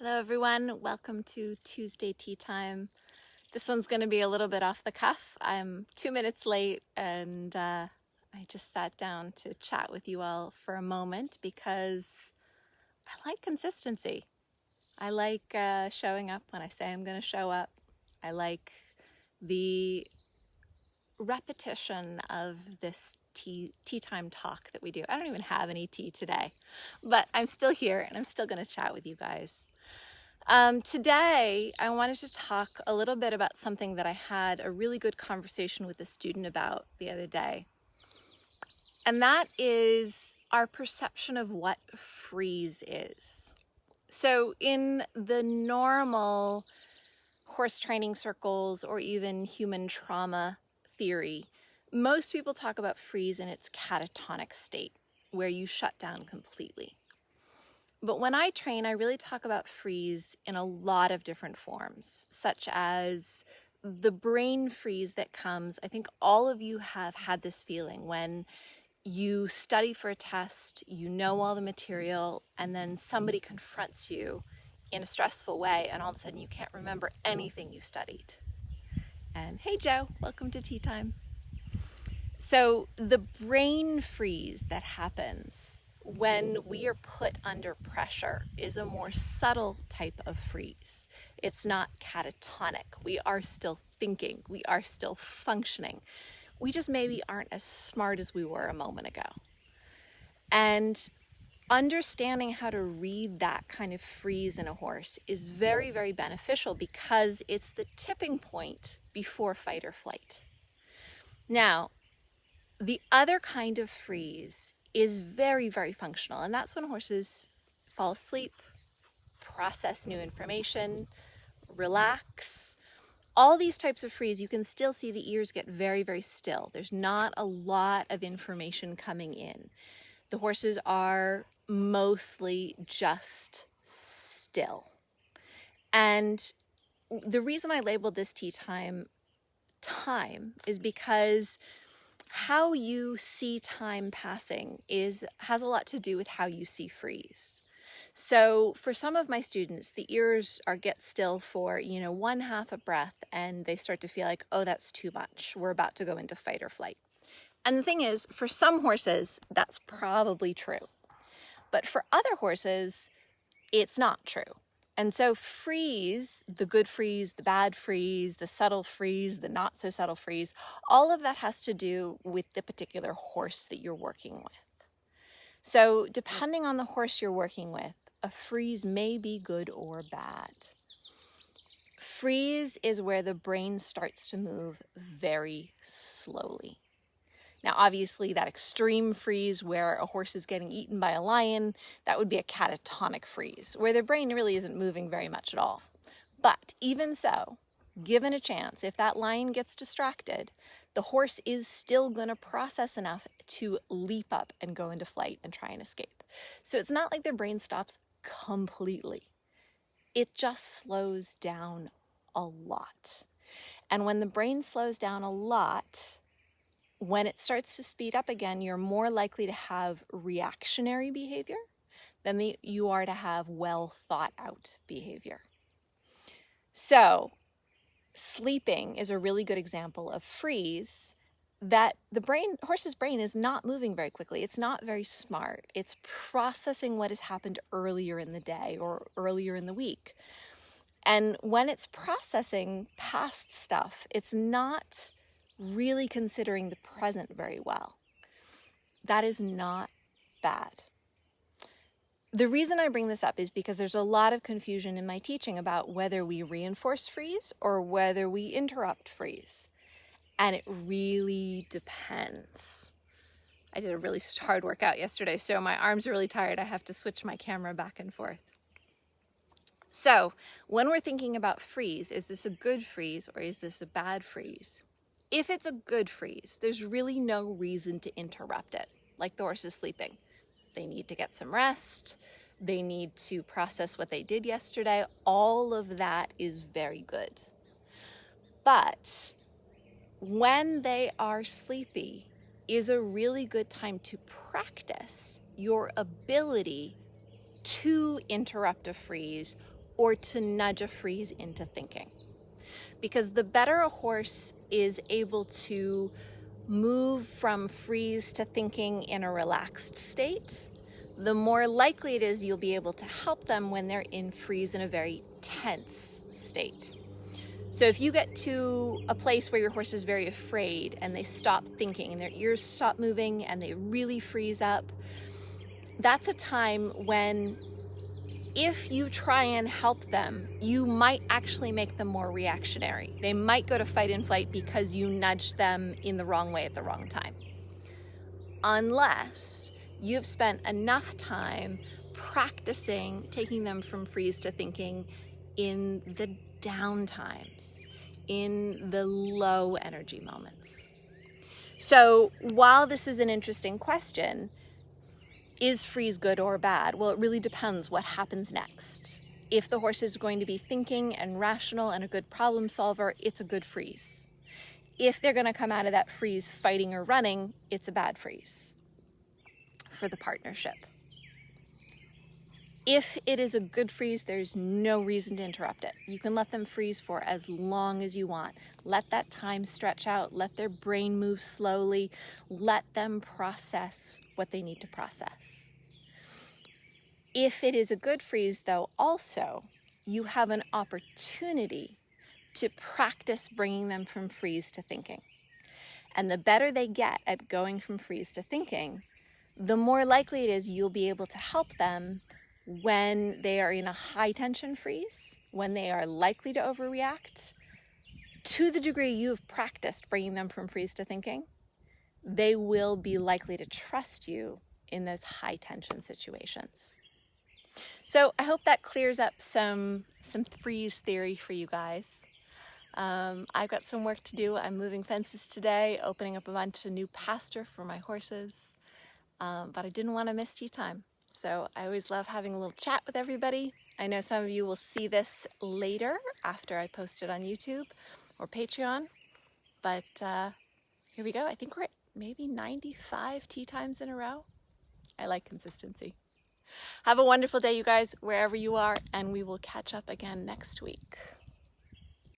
Hello everyone, welcome to Tuesday Tea Time. This one's going to be a little bit off the cuff. I'm 2 minutes late and I just sat down to chat with you all for a moment because I like consistency. I like showing up when I say I'm going to show up. I like the repetition of this tea time talk that we do. I don't even have any tea today, but I'm still here and I'm still going to chat with you guys. Today, I wanted to talk a little bit about something that I had a really good conversation with a student about the other day. And that is our perception of what freeze is. So in the normal horse training circles or even human trauma theory, most people talk about freeze in its catatonic state, where you shut down completely. But when I train, I really talk about freeze in a lot of different forms, such as the brain freeze that comes. I think all of you have had this feeling when you study for a test, you know all the material, and then somebody confronts you in a stressful way, and all of a sudden you can't remember anything you studied. And hey Joe, welcome to tea time. So the brain freeze that happens when we are put under pressure is a more subtle type of freeze. It's not catatonic. We are still thinking. We are still functioning. We just maybe aren't as smart as we were a moment ago. And understanding how to read that kind of freeze in a horse is very, very beneficial because it's the tipping point before fight or flight. Now, the other kind of freeze is very, very functional, and that's when horses fall asleep, process new information, relax. All these types of freeze, you can still see the ears get very, very still. There's not a lot of information coming in. The horses are mostly just still. And the reason I labeled this tea time is because how you see time passing has a lot to do with how you see freeze. So for some of my students, the ears get still for, 1/2 a breath, and they start to feel like, oh, that's too much. We're about to go into fight or flight. And the thing is, for some horses, that's probably true. But for other horses, it's not true. And so freeze, the good freeze, the bad freeze, the subtle freeze, the not so subtle freeze, all of that has to do with the particular horse that you're working with. So depending on the horse you're working with, a freeze may be good or bad. Freeze is where the brain starts to move very slowly. Now, obviously, that extreme freeze where a horse is getting eaten by a lion, that would be a catatonic freeze, where the brain really isn't moving very much at all. But even so, given a chance, if that lion gets distracted, the horse is still going to process enough to leap up and go into flight and try and escape. So it's not like their brain stops completely. It just slows down a lot. And when the brain slows down a lot, when it starts to speed up again, you're more likely to have reactionary behavior than you are to have well thought out behavior. So sleeping is a really good example of freeze that horse's brain is not moving very quickly. It's not very smart. It's processing what has happened earlier in the day or earlier in the week. And when it's processing past stuff, it's not really considering the present very well. That is not bad. The reason I bring this up is because there's a lot of confusion in my teaching about whether we reinforce freeze or whether we interrupt freeze. And it really depends. I did a really hard workout yesterday, so my arms are really tired. I have to switch my camera back and forth. So when we're thinking about freeze, is this a good freeze or is this a bad freeze? If it's a good freeze, there's really no reason to interrupt it, like the horse is sleeping. They need to get some rest. They need to process what they did yesterday. All of that is very good. But when they are sleepy is a really good time to practice your ability to interrupt a freeze or to nudge a freeze into thinking. Because the better a horse is able to move from freeze to thinking in a relaxed state, the more likely it is you'll be able to help them when they're in freeze in a very tense state. So if you get to a place where your horse is very afraid and they stop thinking and their ears stop moving and they really freeze up, that's a time when, if you try and help them, you might actually make them more reactionary. They might go to fight and flight because you nudged them in the wrong way at the wrong time. Unless you've spent enough time practicing taking them from freeze to thinking in the down times, in the low energy moments. So while this is an interesting question, is freeze good or bad? Well, it really depends what happens next. If the horse is going to be thinking and rational and a good problem solver, it's a good freeze. If they're going to come out of that freeze fighting or running, it's a bad freeze for the partnership. If it is a good freeze, there's no reason to interrupt it. You can let them freeze for as long as you want. Let that time stretch out. Let their brain move slowly. Let them process what they need to process. If it is a good freeze, though, also, you have an opportunity to practice bringing them from freeze to thinking. And the better they get at going from freeze to thinking, the more likely it is you'll be able to help them when they are in a high tension freeze, when they are likely to overreact. To the degree you've practiced bringing them from freeze to thinking, they will be likely to trust you in those high tension situations. So I hope that clears up some freeze theory for you guys. I've got some work to do. I'm moving fences today, opening up a bunch of new pasture for my horses, but I didn't want to miss tea time. So I always love having a little chat with everybody. I know some of you will see this later after I post it on YouTube or Patreon, but here we go. I think we're at maybe 95 tea times in a row. I like consistency. Have a wonderful day, you guys, wherever you are, and we will catch up again next week.